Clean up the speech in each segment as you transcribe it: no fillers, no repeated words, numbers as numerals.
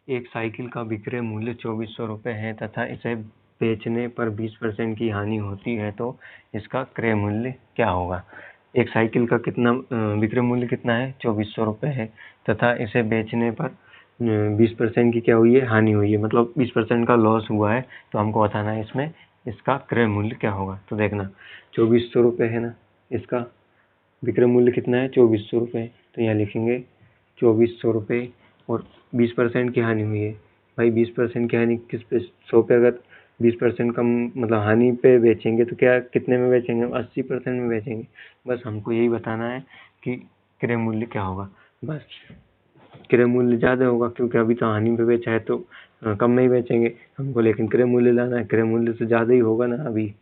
एक साइकिल का विक्रय मूल्य 2400 रुपये है तथा इसे बेचने पर 20% की हानि होती है तो इसका क्रय मूल्य क्या होगा। एक साइकिल का कितना विक्रय मूल्य कितना है, 2400 रुपये है तथा इसे बेचने पर 20% की क्या हुई है, हानि हुई है, मतलब 20% का लॉस हुआ है। तो हमको बताना है इसमें इसका क्रय मूल्य क्या होगा। तो देखना 2400 रुपये है ना, इसका विक्रय मूल्य कितना है, 2400 रुपये। तो यहाँ लिखेंगे 2400 रुपये और 20% की हानि हुई है। भाई 20% की हानि किस पे, 100 पे अगर 20% कम मतलब हानि पे बेचेंगे तो क्या कितने में बेचेंगे, 80% में बेचेंगे। बस हमको यही बताना है कि क्रय मूल्य क्या होगा। बस क्रय मूल्य ज़्यादा होगा क्योंकि अभी तो हानि पे बेचा है तो कम में ही बेचेंगे हमको, लेकिन क्रय मूल्य लाना है, क्रय मूल्य से ज़्यादा ही होगा ना अभी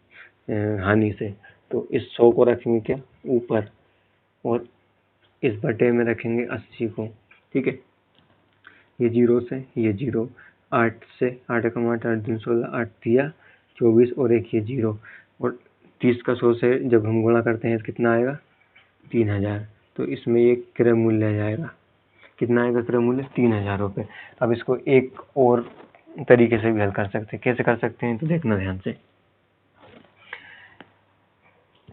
हानि से। तो इस 100 को रखेंगे क्या ऊपर और इस बटे में रखेंगे 80 को। ठीक है, ये 0 से ये 0, 8 से 8 कम 8 8 3 16, 8 दिया 24 और एक ये 0 और 30 का 100 से जब हम गुणा करते हैं तो कितना आएगा, 3000। तो इसमें ये क्रय मूल्य आ जाएगा, कितना आएगा क्रय मूल्य, 3000 रुपये। अब इसको एक और तरीके से भी हल कर सकते हैं। कैसे कर सकते हैं तो देखना ध्यान से।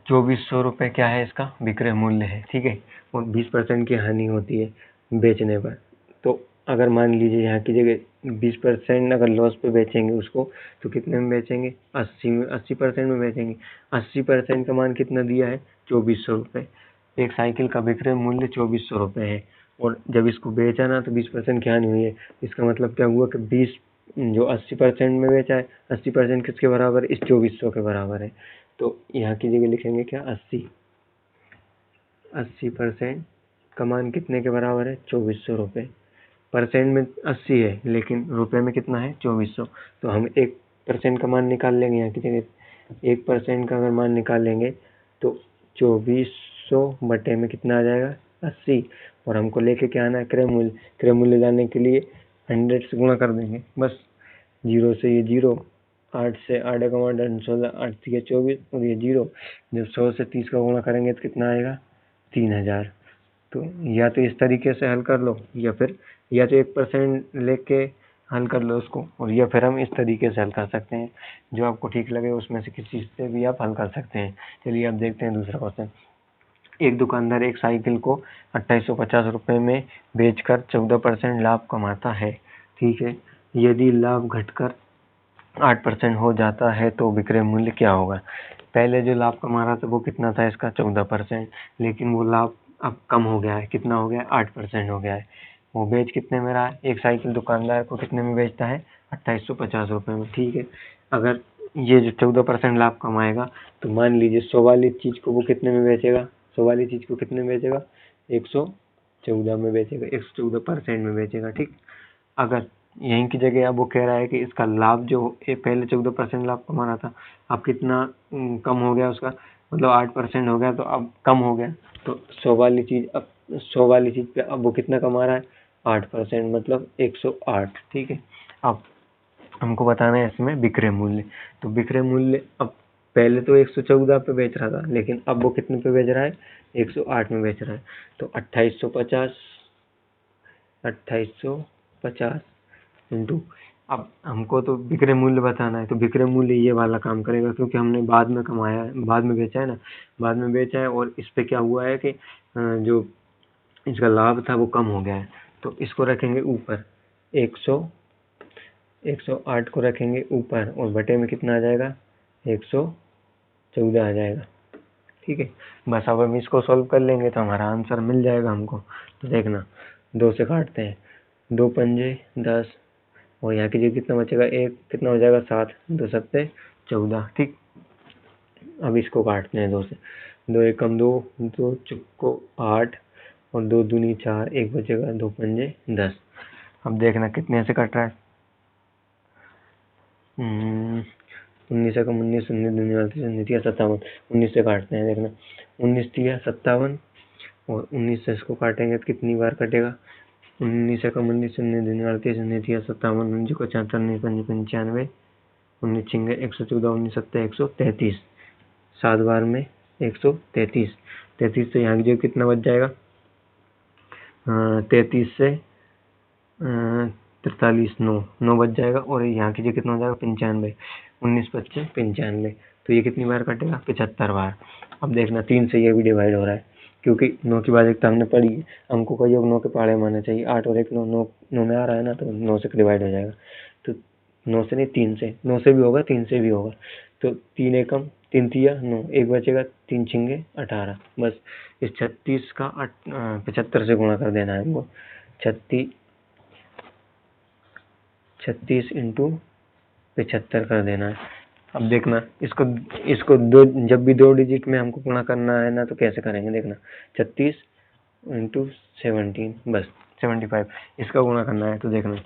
2400 रुपये क्या है, इसका विक्रय मूल्य है, ठीक है, और 20% की हानि होती है बेचने पर। तो अगर मान लीजिए यहाँ की जगह 20% अगर लॉस पे बेचेंगे उसको तो कितने में बेचेंगे, 80% में बेचेंगे। 80% का मान कितना दिया है, 2400 रुपये। एक साइकिल का विक्रय मूल्य 2400 रुपये है और जब इसको बेचा ना तो 20% की हानि हुई है। इसका मतलब क्या हुआ कि 20 जो 80% में बेचा है, 80% किसके बराबर, इस 2400 के बराबर है। तो यहाँ की जगह लिखेंगे क्या, 80% का मान कितने के बराबर है, 2400 रुपये। परसेंट में 80 है लेकिन रुपए में कितना है, 2400। तो हम 1% का मान निकाल लेंगे, यहाँ की जगह 1% का अगर मान निकालेंगे तो 2400 बटे में कितना आ जाएगा, 80। और हमको लेके क्या आना है, क्रय मूल्य। क्रय मूल्य लाने के लिए 100 से गुणा कर देंगे, बस 0 से ये 0, 8 से 8 का 8 8 16, 8 3 24 और ये 0। जब 100 से 30 का गुणा करेंगे तो कितना आएगा, 3000। तो या तो इस तरीके से हल कर लो या फिर या तो 1% लेके हल कर लो उसको, और या फिर हम इस तरीके से हल कर सकते हैं। जो आपको ठीक लगे उसमें से किसी से भी आप हल कर सकते हैं। चलिए अब देखते हैं दूसरा क्वेश्चन। एक दुकानदार एक साइकिल को 2850 रुपये में बेचकर 14% लाभ कमाता है, ठीक है। यदि लाभ घटकर 8% हो जाता है तो विक्रय मूल्य क्या होगा। पहले जो लाभ कमा रहा था वो कितना था, इसका 14%, लेकिन वो लाभ अब कम हो गया है, कितना हो गया है, 8% हो गया है। वो बेच कितने में रहा है, एक साइकिल दुकानदार को कितने में बेचता है, 2850 रुपये में, ठीक है। अगर ये जो 14% लाभ कमाएगा तो मान लीजिए 100 वाली चीज़ को वो कितने में बेचेगा, 100 वाली चीज़ को कितने में बेचेगा, 114 में बेचेगा, 114% में बेचेगा, ठीक। अगर यहीं की जगह अब वो कह रहा है कि इसका लाभ जो पहले 14% लाभ कमा रहा था, अब कितना कम हो गया उसका, मतलब 8% हो गया, तो अब कम हो गया। तो 100 वाली चीज़ अब 100 वाली चीज़ पे अब वो कितना कमा रहा है, 8%, मतलब 108, ठीक है। अब हमको बताना है इसमें विक्रय मूल्य। तो विक्रय मूल्य अब पहले तो 114 पे बेच रहा था लेकिन अब वो कितने पे बेच रहा है, 108 में बेच रहा है। तो 2850 इंटू, अब हमको तो विक्रय मूल्य बताना है तो विक्रय मूल्य ये वाला काम करेगा क्योंकि हमने बाद में कमाया है, बाद में बेचा है ना, बाद में बेचा है। और इस पे क्या हुआ है कि जो इसका लाभ था वो कम हो गया है। तो इसको रखेंगे ऊपर, 108 को रखेंगे ऊपर और बटे में कितना आ जाएगा, 114 आ जाएगा, ठीक है। बस अब हम इसको सॉल्व कर लेंगे तो हमारा आंसर मिल जाएगा हमको। तो देखना 2 से काटते हैं, 2 पंजे 10 और यहाँ की जगह कितना बचेगा, एक, कितना हो जाएगा 7, 2 सत्ते 14, ठीक। अब इसको काटते हैं 2 से, 2 एकम 2, 2 चुक्को 8 और 2 दूनी 4, एक बचेगा, 2 पंजे 10। अब देखना कितने से कट रहा है, 19 एकम 19, 19 दूनी 38, 19 57, 19 से काटते हैं। देखना 19 दिया 57 और 19 से इसको काटेंगे तो कितनी बार कटेगा, 19 एकम 19, 19 दूनी 38, 19 57, 19 को 74, 19 पंजे 95, 19 छिंगे 114, 19 सत्ते 133, 7 बार में 133। 33 से यहाँ की जगह कितना बच जाएगा, 33 से 43 9 बच जाएगा और यहाँ की जगह कितना हो जाएगा 95, 19 बच्चे 95, तो ये कितनी बार कटेगा 75 बार। अब देखना 3 से ये भी डिवाइड हो रहा है क्योंकि 9 की भाज्यता हमने पढ़ी है, अंकों का योग 9 के पहाड़े मानना चाहिए। 8 और 1 9 में आ रहा है ना, तो 9 से डिवाइड हो जाएगा। तो 9 से नहीं 3 से, 9 से भी होगा 3 से भी होगा। तो 3 एकम 3 तिया 9, एक बचेगा 3 छिंगे 18। बस इस 36 का 75 से गुणा कर देना है हमको। 36 इंटू 75 कर देना है। अब देखना इसको दो, जब भी 2 डिजिट में हमको गुणा करना है ना, तो कैसे करेंगे देखना। 36 इंटू 17, बस 75 इसका गुणा करना है। तो देखना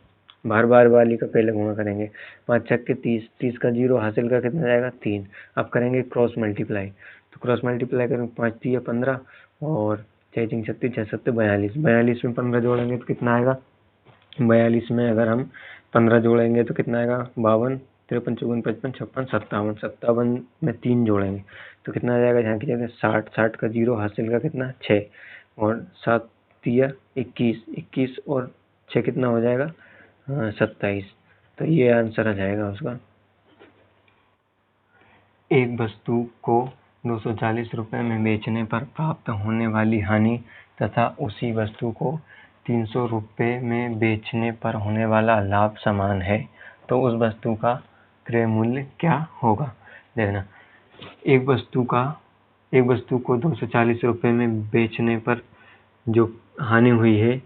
बार बार वाली का पहले गुणा करेंगे। 5 छक्के के 30, 30 का 0 हासिल का कितना जाएगा 3। अब करेंगे क्रॉस मल्टीप्लाई, तो क्रॉस मल्टीप्लाई करेंगे 5 3 15 और 6 6 36 6 7 42, 42 में 15 जोड़ेंगे तो कितना आएगा। 42 में अगर हम 15 जोड़ेंगे तो कितना आएगा 52 53 54 55 56 57, 57 में 3 जोड़ेंगे तो कितना आ जाएगा। यहाँ की जगह 60, 60 का 0 हासिल का कितना 6 और 7 तिया 21, 21 और 6 कितना हो जाएगा 27। तो ये आंसर आ जाएगा उसका। एक वस्तु को 240 रुपये में बेचने पर प्राप्त होने वाली हानि तथा उसी वस्तु को 300 रुपये में बेचने पर होने वाला लाभ समान है, तो उस वस्तु का क्रय मूल्य क्या होगा। देखना एक वस्तु को 240 रुपये में बेचने पर जो हानि हुई है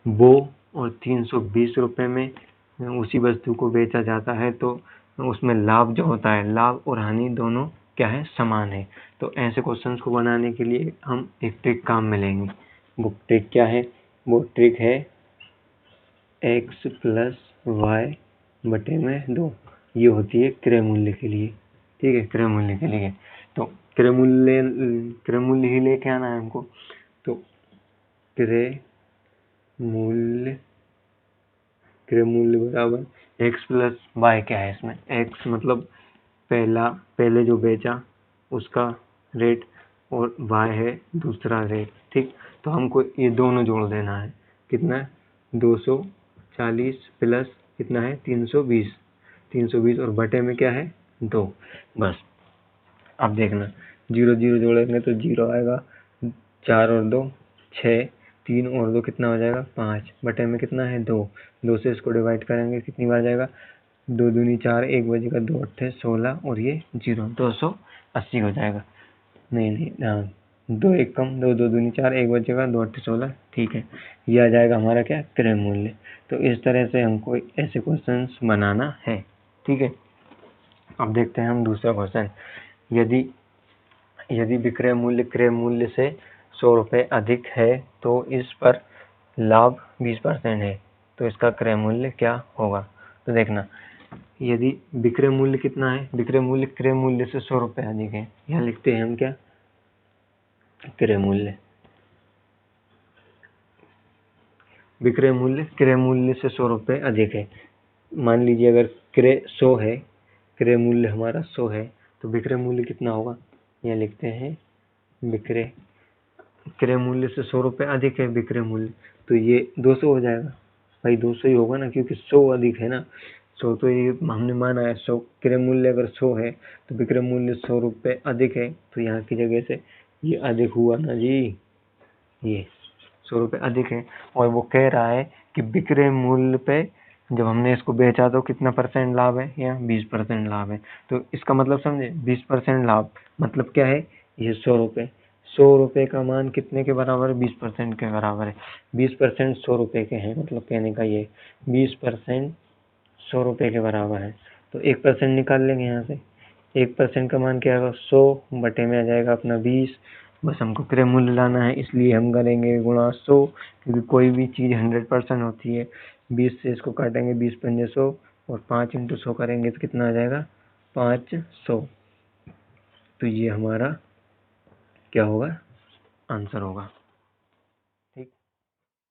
वो और 320 रुपये में उसी वस्तु को बेचा जाता है, तो उसमें लाभ जो होता है, लाभ और हानि दोनों क्या है समान है। तो ऐसे क्वेश्चंस को बनाने के लिए हम एक ट्रिक काम में लेंगे। वो ट्रिक क्या है, वो ट्रिक है x प्लस वाई बटे में 2। ये होती है क्रय मूल्य के लिए, ठीक है, क्रय मूल्य के लिए। तो क्रय मूल्य ही लेके आना है हमको। तो क्रय मूल्य बराबर x प्लस वाई। क्या है इसमें x मतलब पहले जो बेचा उसका रेट और y है दूसरा रेट, ठीक। तो हमको ये दोनों जोड़ देना है। कितना है 240 प्लस कितना है 320 और बटे में क्या है 2। बस अब देखना 0 0 जोड़ेंगे तो 0 आएगा, 4 और 2 6, 3 और 2 कितना हो जाएगा 5, बटे में कितना है 2। 2 से इसको डिवाइड करेंगे कितनी बार जाएगा 2 दूनी 4, 1 बजेगा 2 अट्ठे 16 और ये 0 280 हो जाएगा। नहीं हाँ 2 1 कम 2 2 दूनी 4, 1 बजेगा 2 अट्ठे 16, ठीक है। ये आ जाएगा हमारा क्या क्रय मूल्य। तो इस तरह से हमको ऐसे क्वेश्चंस बनाना है, ठीक है। अब देखते हैं हम दूसरा क्वेश्चन। यदि विक्रय मूल्य क्रय मूल्य से 100 रुपये अधिक है तो इस पर लाभ 20% है, तो इसका क्रय मूल्य क्या होगा। तो देखना यदि विक्रय मूल्य कितना है, विक्रय मूल्य क्रय मूल्य से 100 रुपये अधिक है। यहाँ लिखते हैं हम क्या क्रय मूल्य, विक्रय मूल्य क्रय मूल्य से 100 रुपये अधिक है। मान लीजिए अगर क्रय 100 है, क्रय मूल्य हमारा 100 है, तो विक्रय मूल्य कितना होगा। यहाँ लिखते हैं विक्रय क्रय मूल्य से 100 रुपये अधिक है विक्रय मूल्य, तो ये 200 हो जाएगा। भाई 200 ही होगा ना, क्योंकि 100 अधिक है ना। 100 तो ये हमने माना है 100, क्रय मूल्य अगर 100 है तो विक्रय मूल्य 100 रुपये अधिक है, तो यहाँ की जगह से ये अधिक हुआ ना जी, ये 100 रुपये अधिक है। और वो कह रहा है कि विक्रय मूल्य पे जब हमने इसको बेचा तो कितना परसेंट लाभ है, यहाँ 20% लाभ है। तो इसका मतलब समझे 20% लाभ मतलब क्या है, ये 100 रुपये का मान कितने के बराबर है 20% के बराबर है। 20% 100 रुपये के हैं, मतलब कहने का ये 20% 100 रुपये के बराबर है। तो 1% निकाल लेंगे यहाँ से। 1% का मान क्या होगा 100 बटे में आ जाएगा अपना 20। बस हमको क्रय मूल्य लाना है, इसलिए हम करेंगे गुणा 100, क्योंकि कोई भी चीज़ 100% होती है। 20 से इसको काटेंगे 20 पंजे 100 और 5 इंटू 100 करेंगे तो कितना आ जाएगा 500। तो ये हमारा क्या होगा आंसर होगा।